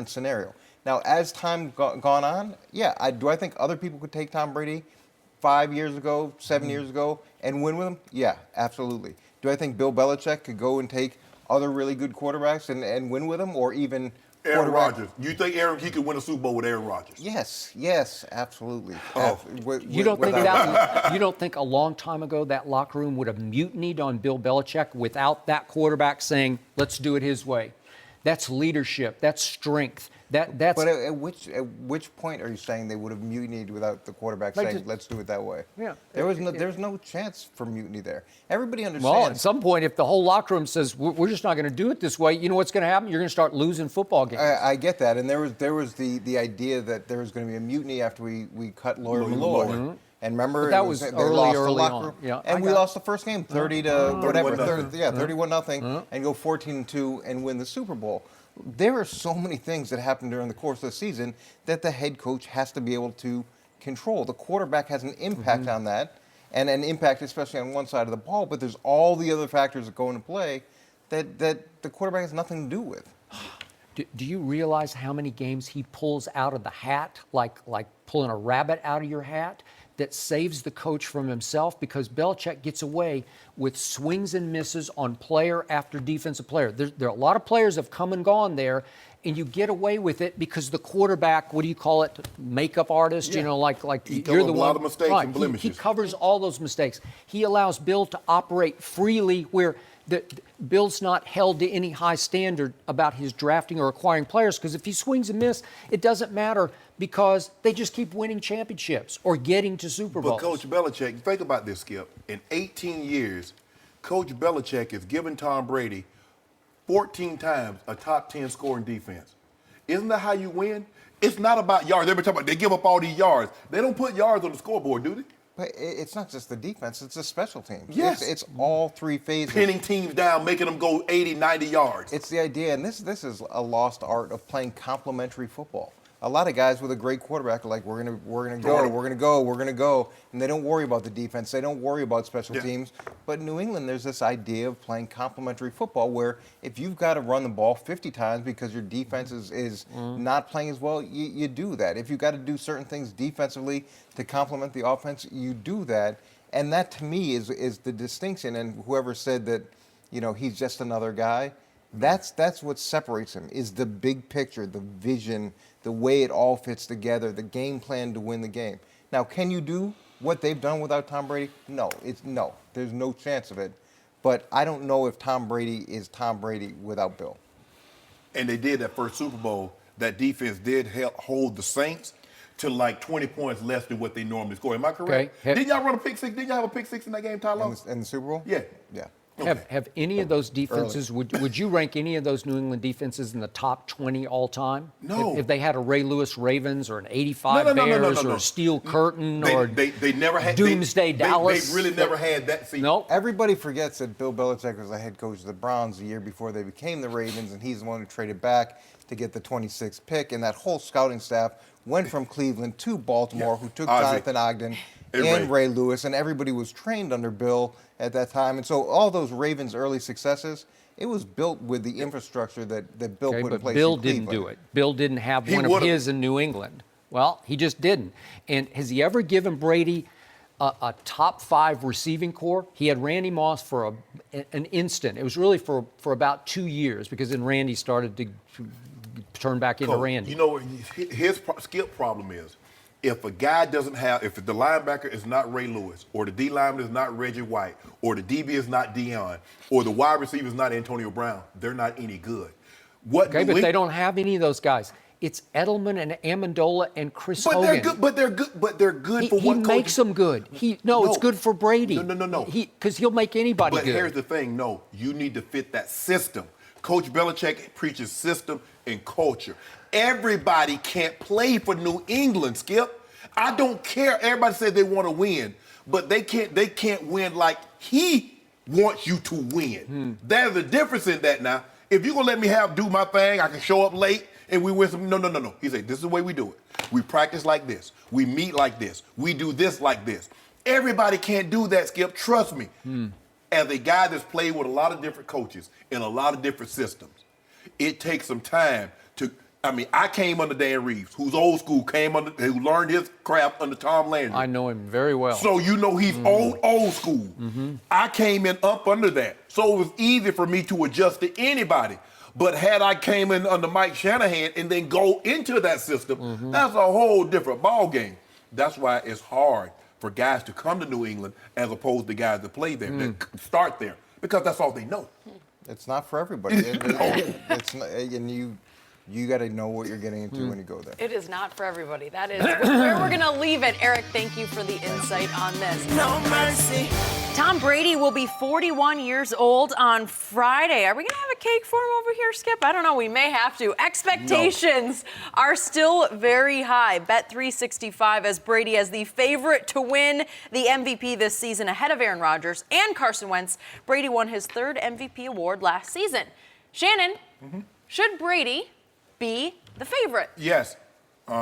scenario. Now, as time gone on, yeah, do I think other people could take Tom Brady 5 years ago, 7 years ago, and win with him? Yeah, absolutely. Do I think Bill Belichick could go and take other really good quarterbacks and win with him, or even Aaron Rodgers? You think he could win a Super Bowl with Aaron Rodgers? Yes, absolutely. You don't think you don't think a long time ago that locker room would have mutinied on Bill Belichick without that quarterback saying, "Let's do it his way"? That's leadership. That's strength. That's. But at which point are you saying they would have mutinied without the quarterback saying, "Let's do it that way"? Yeah. There's no chance for mutiny there. Everybody understands. Well, at some point, if the whole locker room says we're just not going to do it this way, you know what's going to happen? You're going to start losing football games. I get that, and there was the idea that there was going to be a mutiny after we cut Lawyer Malloy. Mm-hmm. And remember, But that was they early lost the on. locker room. Yeah, and we lost the first game, 30 to whatever, 31-0, and go 14-2 and win the Super Bowl. There are so many things that happen during the course of the season that the head coach has to be able to control. The quarterback has an impact on that, and an impact especially on one side of the ball. But there's all the other factors that go into play that the quarterback has nothing to do with. Do you realize how many games he pulls out of the hat, like pulling a rabbit out of your hat, that saves the coach from himself? Because Belichick gets away with swings and misses on player after defensive player. There are a lot of players have come and gone there, and you get away with it because the quarterback, what do you call it, makeup artist, Yeah. like He you're the covers a lot of mistakes and blemishes. He covers all those mistakes. He allows Bill to operate freely where Bill's not held to any high standard about his drafting or acquiring players, because if he swings and misses, it doesn't matter because they just keep winning championships or getting to Super Bowls. But Coach Belichick, think about this, Skip. In 18 years, Coach Belichick has given Tom Brady 14 times a top 10 scoring defense. Isn't that how you win? It's not about yards. Every time they give up all these yards. They don't put yards on the scoreboard, do they? But it's not just the defense, it's the special teams. Yes. It's all three phases. Pinning teams down, making them go 80, 90 yards. It's the idea, and this is a lost art of playing complementary football. A lot of guys with a great quarterback are like, we're gonna go, and they don't worry about the defense. They don't worry about special teams. But in New England, there's this idea of playing complementary football where if you've got to run the ball 50 times because your defense is not playing as well, you do that. If you've got to do certain things defensively to complement the offense, you do that. And that, to me, is the distinction. And whoever said that, he's just another guy, that's what separates him, is the big picture, the vision, the way it all fits together, the game plan to win the game. Now, can you do what they've done without Tom Brady? No. There's no chance of it. But I don't know if Tom Brady is Tom Brady without Bill. And they did that first Super Bowl. That defense did hold the Saints to like 20 points less than what they normally score. Am I correct? Okay. Didn't y'all run a pick six? Didn't y'all have a pick six in that game, Tyler? In the Super Bowl? Yeah. Yeah. Have any of those defenses, would you rank any of those New England defenses in the top 20 all time? No. If they had a Ray Lewis Ravens or an 85 Bears or a Steel Curtain They never had Doomsday Dallas. They really never had that season. Nope. Everybody forgets that Bill Belichick was the head coach of the Browns the year before they became the Ravens, and he's the one who traded back to get the 26th pick. And that whole scouting staff went from Cleveland to Baltimore, who took Jonathan Ogden and Ray Lewis, and everybody was trained under Bill at that time. And so all those Ravens' early successes, it was built with the infrastructure that Bill put in place. Bill in didn't Cleveland. do it. Bill didn't have one of his in New England. Well, he just didn't. And has he ever given Brady a top 5 receiving core? He had Randy Moss for an instant. It was really for about 2 years, because then Randy started to turn back into Randy. You know what his Skip problem is? If a guy doesn't have, if the linebacker is not Ray Lewis, or the D lineman is not Reggie White, or the DB is not Deion, or the wide receiver is not Antonio Brown, they're not any good. But they don't have any of those guys. It's Edelman and Amendola and Chris Hogan. They're good for one coach. He makes them good. It's good for Brady. No. Because he'll make anybody good. But here's the thing, no, you need to fit that system. Coach Belichick preaches system and culture. Everybody can't play for New England, Skip. I don't care. Everybody says they want to win, but they can't win like he wants you to win. There's a difference in that now. If you're gonna let me do my thing, I can show up late and we win some. No. He said, this is the way we do it. We practice like this. We meet like this. We do this like this. Everybody can't do that, Skip. Trust me. As a guy that's played with a lot of different coaches in a lot of different systems, it takes some time I mean, I came under Dan Reeves, who's old school, who learned his craft under Tom Landry. I know him very well. So you know he's old school. I came in up under that. So it was easy for me to adjust to anybody. But had I came in under Mike Shanahan and then go into that system, that's a whole different ball game. That's why it's hard for guys to come to New England as opposed to guys that play there, that start there, because that's all they know. It's not for everybody. It's not, and you got to know what you're getting into when you go there. It is not for everybody. That is where we're going to leave it. Eric, thank you for the insight on this. No mercy. Tom Brady will be 41 years old on Friday. Are we going to have a cake for him over here, Skip? I don't know. We may have to. Expectations are still very high. Bet365 as Brady as the favorite to win the MVP this season ahead of Aaron Rodgers and Carson Wentz. Brady won his third MVP award last season. Shannon, should Brady be the favorite? Yes.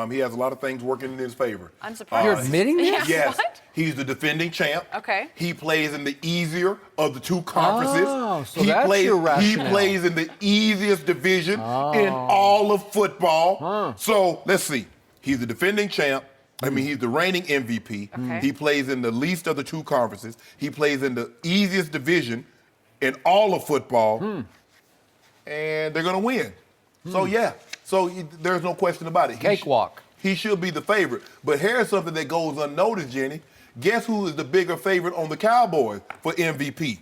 He has a lot of things working in his favor. I'm surprised. You're admitting this? Yeah, Yes. what? He's the defending champ. Okay. He plays in the easier of the two conferences. Oh, so that's your He rationale. plays in the easiest division in all of football. So let's see. He's the defending champ. I mean, he's the reigning MVP. Okay. He plays in the least of the two conferences. He plays in the easiest division in all of football. And they're going to win. So, yeah. So there's no question about it. Cakewalk. He should be the favorite. But here's something that goes unnoticed, Jenny. Guess who is the bigger favorite on the Cowboys for MVP?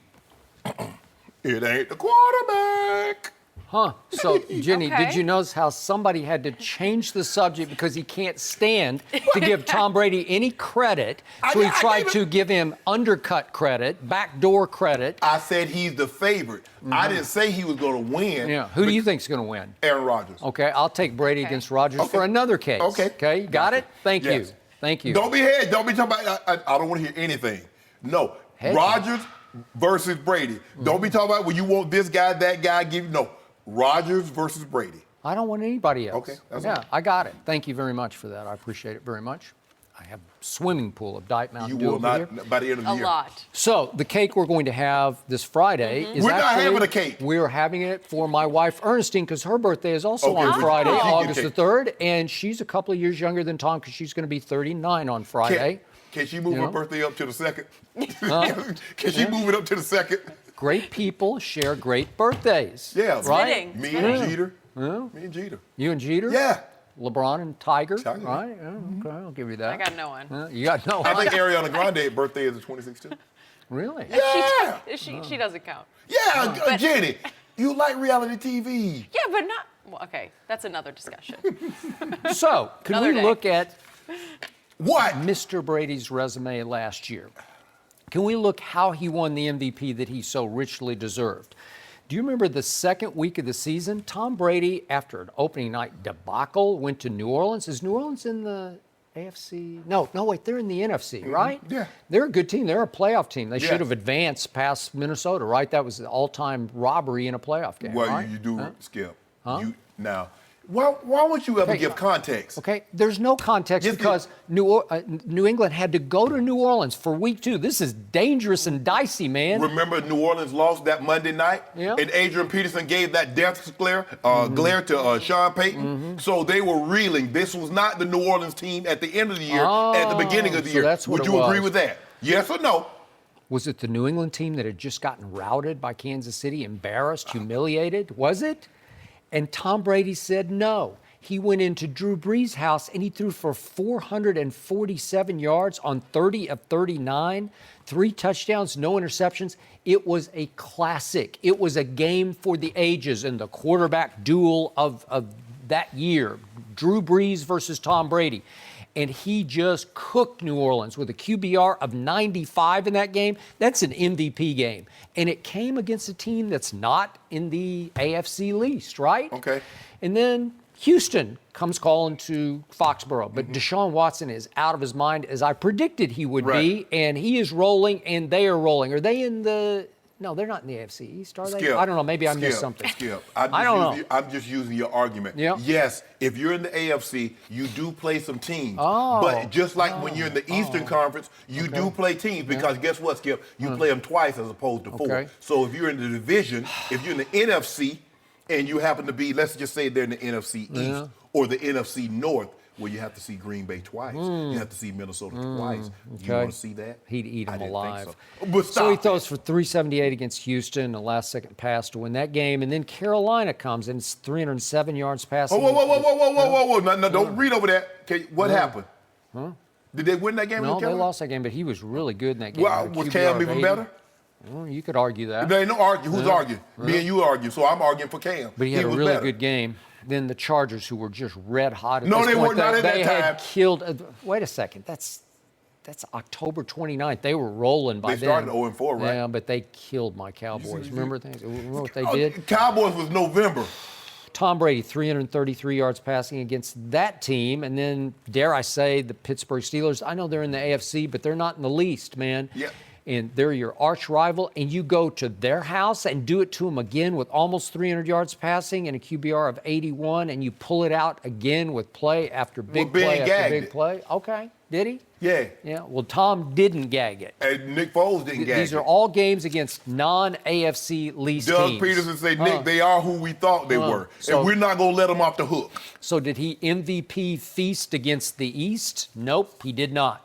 It ain't the quarterback. Huh. So, Jenny, Okay. did you notice how somebody had to change the subject because he can't stand to give Tom Brady any credit? So he I tried gave to him- give him undercut credit, backdoor credit. I said he's the favorite. I didn't say he was going to win. Yeah. Who do you think's going to win? Aaron Rodgers. Okay, I'll take Brady Okay. against Rodgers Okay. for another case. Okay. Okay, you got it? Thank you. Yes. Thank you. Don't be talking about, I don't want to hear anything. No. Hedging. Rodgers versus Brady. Don't be talking about, well, you want this guy, that guy, no. Rodgers versus Brady. I don't want anybody else. Okay, that's yeah, all. I got it. Thank you very much for that. I appreciate it very much. I have a swimming pool of Diet Mountain You Dew will over here. not, by the end of the A year. lot. So the cake we're going to have this Friday is We're not actually, having a cake. We're having it for my wife Ernestine because her birthday is also Okay, on we- Friday, we can get August the cake. 3rd, and she's a couple of years younger than Tom because she's going to be 39 on Friday. Can she move You her know? birthday up to the second? Can she move it up to the second? Great people share great birthdays. Yeah. right. Fitting. Me and Jeter. Me and Jeter. You and Jeter. Yeah. LeBron and Tiger. Tiger. Right. Yeah, okay, I'll give you that. I got no one. You got no I one. think Ariana Grande's birthday is the 26th too. Really? Yeah. She doesn't count. Yeah, Jenny. You like reality TV. Yeah, but not. Well, okay, that's another discussion. So, can Another we day. look at What? Mr. Brady's resume last year? Can we look how he won the MVP that he so richly deserved? Do you remember the second week of the season? Tom Brady, after an opening night debacle, went to New Orleans. Is New Orleans in the AFC? No, wait, they're in the NFC, right? Yeah. They're a good team. They're a playoff team. They Yeah. should have advanced past Minnesota, right? That was the all-time robbery in a playoff game, Well, right? you do, Skip. Now, why won't you ever Okay. give context? Okay, there's no context Yes, because New England had to go to New Orleans for week 2. This is dangerous and dicey, man. Remember New Orleans lost that Monday night? Yeah. And Adrian Peterson gave that death glare to Sean Payton. So they were reeling. This was not the New Orleans team at the end of the year, at the beginning of the so year. that's what Would it you agree was. with that? Yes or no? Was it the New England team that had just gotten routed by Kansas City, embarrassed, humiliated? Was it? And Tom Brady said no. He went into Drew Brees' house and he threw for 447 yards on 30 of 39, 3 touchdowns, no interceptions. It was a classic. It was a game for the ages in the quarterback duel of that year, Drew Brees versus Tom Brady. And he just cooked New Orleans with a QBR of 95 in that game. That's an MVP game. And it came against a team that's not in the AFC least, right? Okay. And then Houston comes calling to Foxborough, but Deshaun Watson is out of his mind, as I predicted he would Right. be, and he is rolling, and they are rolling. Are they in the... No, they're not in the AFC East, are they? Skip. I don't know. Maybe I missed Skip, something. Skip. I don't know. I'm just using your argument. Yeah. Yes, if you're in the AFC, you do play some teams. Oh. But just like when you're in the Eastern Conference, you do play teams because guess what, Skip? You play them twice as opposed to 4. Okay. So if you're in the division, if you're in the NFC, and you happen to be, let's just say they're in the NFC East or the NFC North, where you have to see Green Bay twice. You have to see Minnesota twice. You want to see that? He'd eat I them didn't alive. think so. But So he stop throws it. for 378 against Houston, a last-second pass to win that game, and then Carolina comes in, it's 307 yards passing. Oh, whoa. No, don't read over that. Okay, what happened? Did they win that game? No, in they Carolina? lost that game, but he was really good in that game. Well, Had a was QBR Cam of even 80. better? Well, you could argue that. There ain't no argue. Who's arguing? Me and you argue, so I'm arguing for Cam. But he had a was really better. good game. Then the Chargers, who were just red hot at No, this they point, were not at they that had time. killed. Wait a second, that's October 29th. They were rolling by They started then. 0-4, right? Yeah, but they killed my Cowboys. Remember what they did? Cowboys was November. Tom Brady, 333 yards passing against that team. And then, dare I say, the Pittsburgh Steelers. I know they're in the AFC, but they're not in the least, man. Yeah. And they're your arch rival, and you go to their house and do it to them again with almost 300 yards passing and a QBR of 81, and you pull it out again with play after big Ben play after gagged big it. play. Okay, did he? Yeah. Yeah. Well, Tom didn't gag it. And Nick Foles didn't gag These are it. all games against non-AFC least Doug teams. Peterson said, Nick, they are who we thought they were. So- And we're not going to let them off the hook. So did he MVP feast against the East? Nope, he did not.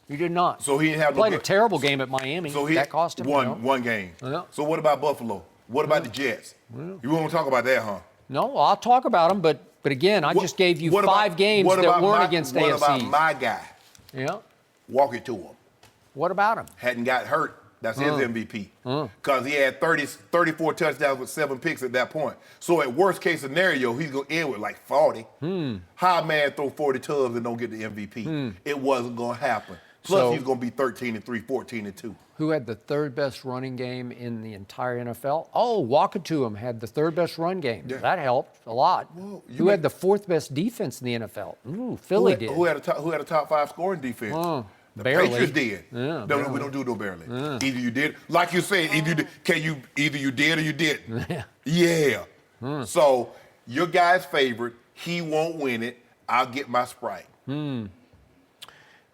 He did not. So he didn't have no Played a good- terrible game at Miami. So he that cost him. won no. one game. Yeah. So what about Buffalo? What about the Jets? You won't talk about that, huh? No, I'll talk about them, but again, I just gave you What five about- games what that about weren't my- against What about AFCs. my guy? Yeah. Walk it to him. What about him? Hadn't got hurt. That's his MVP. Because he had 34 touchdowns with 7 picks at that point. So at worst case scenario, he's going to end with like 40. How a man throw 40 tubs and don't get the MVP? It wasn't going to happen. Plus, So- he's going to be 13-3, 14-2. Who had the third best running game in the entire NFL? Oh, Wakatuam had the third best run game. Yeah. That helped a lot. Well, you Who had the fourth best defense in the NFL? Ooh, Philly did. Who had a top 5 scoring defense? The barely. Patriots did. Yeah, No, barely. we don't do no barely. Either you did, like you said, either you did or you didn't. Yeah. So your guy's favorite, he won't win it. I'll get my Sprite.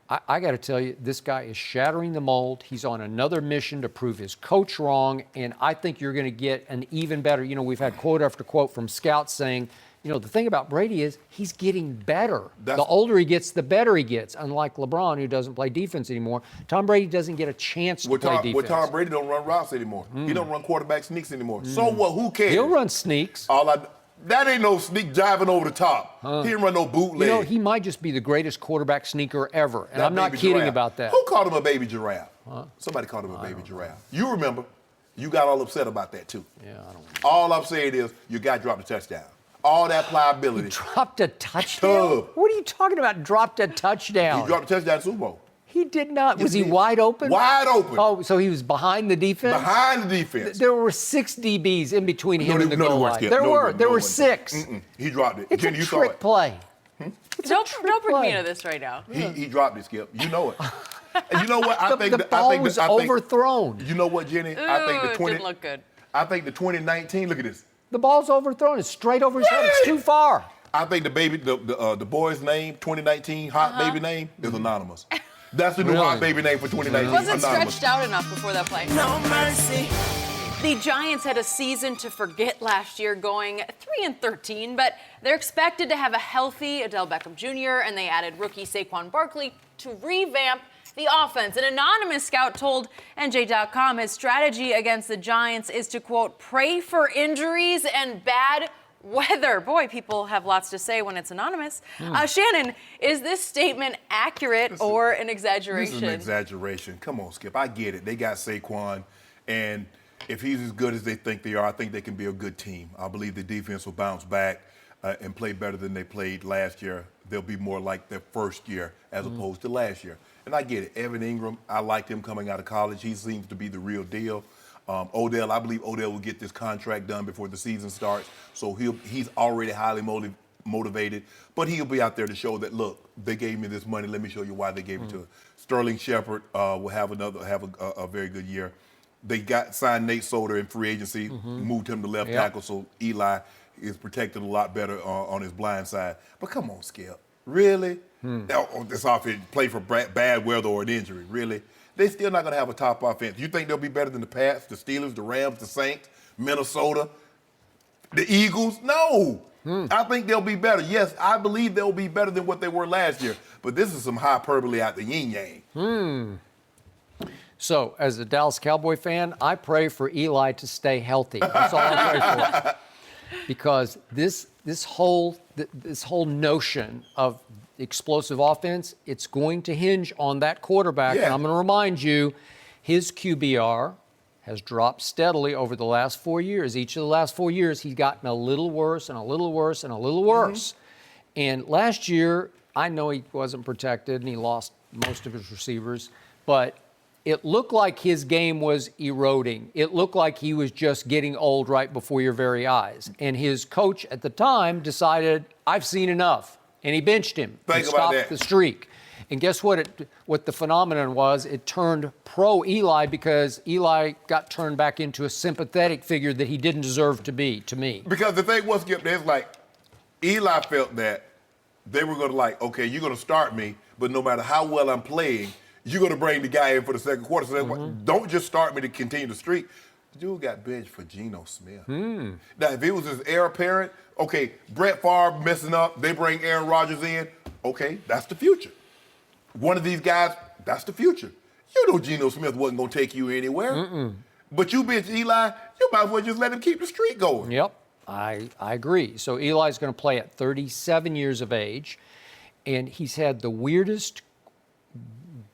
I got to tell you, this guy is shattering the mold. He's on another mission to prove his coach wrong, and I think you're going to get an even better. You know, we've had quote after quote from scouts saying, you know, the thing about Brady is he's getting better. The older he gets, the better he gets. Unlike LeBron, who doesn't play defense anymore, Tom Brady doesn't get a chance to play defense. Tom Brady don't run routes anymore. He don't run quarterback sneaks anymore. So what? Who cares? He'll run sneaks. That ain't no sneak diving over the top. He didn't run no bootleg. You know, he might just be the greatest quarterback sneaker ever, and That I'm not baby kidding giraffe. about that. Who called him a baby giraffe? Somebody called him a baby giraffe. You remember? You got all upset about that too. Yeah, I don't know. All I'm saying is your guy dropped a touchdown. All that pliability. Dropped a touchdown? Tub. What are you talking about? Dropped a touchdown? He dropped a touchdown in the Super Bowl. He did not. Yes, Was he he- wide open? Wide open. Oh, so he was behind the defense? Behind the defense. There were 6 DBs in between him and the No, goal weren't, line. Skip. There No, were. no, There no, were it wasn't. 6. He dropped it. It's Jenny, a you saw trick it. play. Don't bring me play. into this right now. He dropped it, Skip. You know it. And you know what? The ball was overthrown. You know what, Jenny? I think Ooh, the it 20. didn't look good. I think the 2019. Look at this. The ball's overthrown. It's straight over his head. It's too far. I think the boy's name, 2019 hot baby name, is anonymous. That's the new hot baby name for 2019. It wasn't Anonymous. stretched out enough before that play. No mercy. The Giants had a season to forget last year, going 3-13, but they're expected to have a healthy Odell Beckham Jr., and they added rookie Saquon Barkley to revamp the offense. An anonymous scout told NJ.com his strategy against the Giants is to, quote, pray for injuries and bad weather. Boy, people have lots to say when it's anonymous. Shannon, is this statement accurate or an exaggeration? This is an exaggeration. Come on, Skip. I get it. They got Saquon, and if he's as good as they think they are, I think they can be a good team. I believe the defense will bounce back and play better than they played last year. They'll be more like their first year as opposed to last year. And I get it. Evan Ingram, I liked him coming out of college. He seems to be the real deal. Odell, I believe Odell will get this contract done before the season starts. So he's already highly motivated. But he'll be out there to show that, look, they gave me this money. Let me show you why they gave it to us. Sterling Shepard will have a very good year. They signed Nate Solder in free agency, moved him to left tackle, so Eli is protected a lot better on his blind side. But come on, Skip. Really? This offense play for bad weather or an injury. Really? They're still not going to have a top offense. You think they'll be better than the Pats, the Steelers, the Rams, the Saints, Minnesota? The Eagles? No. I think they'll be better. Yes, I believe they'll be better than what they were last year. But this is some hyperbole out the yin-yang. So, as a Dallas Cowboy fan, I pray for Eli to stay healthy. That's all I pray for. Because this whole notion of explosive offense, it's going to hinge on that quarterback. Yeah. And I'm going to remind you, his QBR has dropped steadily over the last 4 years. Each of the last 4 years, he's gotten a little worse and a little worse and a little worse. And last year, I know he wasn't protected and he lost most of his receivers, but it looked like his game was eroding. It looked like he was just getting old right before your very eyes. And his coach at the time decided, I've seen enough. And he benched him and stopped the streak. And guess what? What the phenomenon was, it turned pro-Eli because Eli got turned back into a sympathetic figure that he didn't deserve to be, to me. Because the thing was, Skip, there's like, Eli felt that they were going to like, okay, you're going to start me, but no matter how well I'm playing, you're going to bring the guy in for the second quarter. So don't just start me to continue the streak. The dude got benched for Geno Smith. Now, if it was his heir apparent, okay, Brett Favre messing up, they bring Aaron Rodgers in, okay, that's the future. One of these guys, that's the future. You know Geno Smith wasn't going to take you anywhere. But you bench Eli, you might as well just let him keep the streak going. Yep, I agree. So Eli's going to play at 37 years of age, and he's had the weirdest,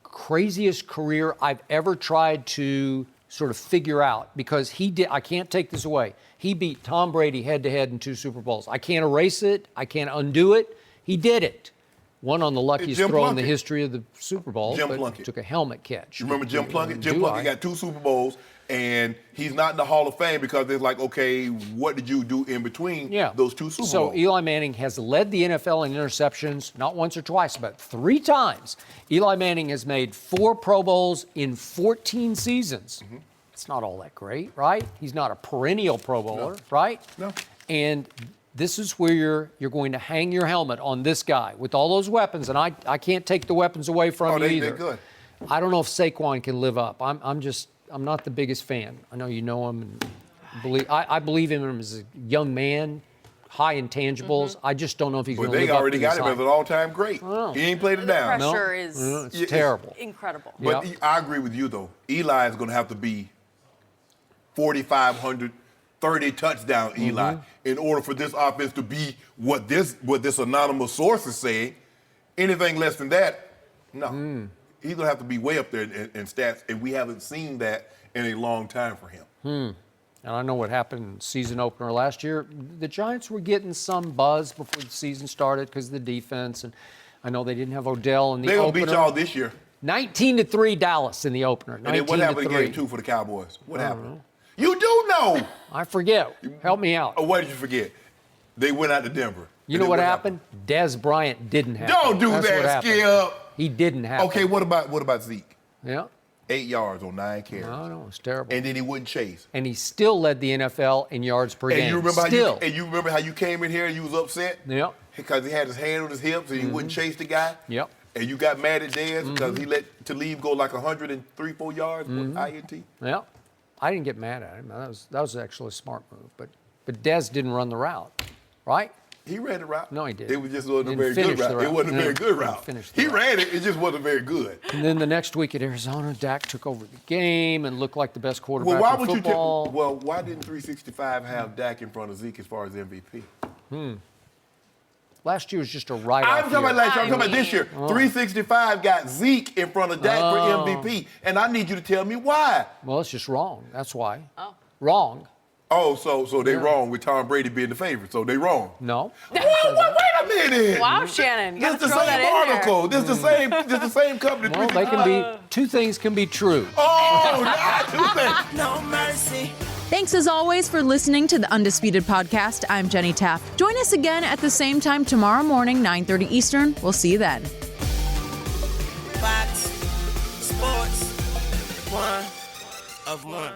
craziest career I've ever tried to sort of figure out, because he did, I can't take this away. He beat Tom Brady head-to-head in 2 Super Bowls. I can't erase it. I can't undo it. He did it. One on the luckiest Jim throw Plunkett. in the history of the Super Bowl, Jim but Plunkett. took a helmet catch. You remember Jim Plunkett? Jim Do Plunkett I? got 2 Super Bowls, and he's not in the Hall of Fame because it's like, okay, what did you do in between those 2 Super Bowls? So Eli Manning has led the NFL in interceptions, not once or twice, but 3 times. Eli Manning has made 4 Pro Bowls in 14 seasons. It's not all that great, right? He's not a perennial Pro Bowler, right? No. And this is where you're going to hang your helmet on this guy with all those weapons, and I can't take the weapons away from you either. They're good. I don't know if Saquon can live up. I'm not the biggest fan. I know you know him, and I believe in him as a young man, high intangibles. I just don't know if he's But going to live they up already to got his him as an all-time great. He ain't played it The down. pressure is It's terrible. incredible. But Yep. I agree with you, though. Eli is going to have to be 4,500, 30 touchdown Eli in order for this offense to be what this anonymous source is saying. Anything less than that, no. He's going to have to be way up there in stats, and we haven't seen that in a long time for him. And I know what happened in season opener last year. The Giants were getting some buzz before the season started because of the defense, and I know they didn't have Odell in the They're going opener. to beat y'all this year. 19-3 Dallas in the opener. And then what happened in 19-3. game 2 for the Cowboys? What happened? You do know. I forget. Help me out. Oh, what did you forget? They went out to Denver. You And know then what happened? Des Bryant didn't happen. Don't do That's what that, happened. Skip. He didn't happen. Okay, what about Zeke? Yeah. 8 yards on 9 carries. I know, it's terrible. And then he wouldn't chase. And he still led the NFL in yards per game. And you remember still. you remember how you came in here and you was upset? Yep. Because he had his hand on his hips and he wouldn't chase the guy. Yep. And you got mad at Dez because he let Talib go like 103 yards with INT. Yeah. I didn't get mad at him. That was actually a smart move. But Dez didn't run the route, right? He ran the route. No, he didn't. It was just wasn't a Didn't very good finish the route. It route. wasn't a very No, good didn't route. finish the He route. ran it. It just wasn't very good. And then the next week at Arizona, Dak took over the game and looked like the best quarterback Well, why in would football. why didn't 365 have Dak in front of Zeke as far as MVP? Last year was just a write-off I'm talking about year. last year. I'm talking about this year. 365 got Zeke in front of Dak for MVP, and I need you to tell me why. Well, it's just wrong. That's why. Oh. Wrong. Oh, so they wrong with Tom Brady being the favorite. So they wrong. No. Wait a minute. Wow, Shannon. You This gotta the throw that same in there. article. This the same company. Well, they can be, two things can be true. Oh, not two things. No mercy. Thanks as always for listening to the Undisputed Podcast. I'm Jenny Taft. Join us again at the same time tomorrow morning, 9:30 Eastern. We'll see you then. Fox Sports. One of one.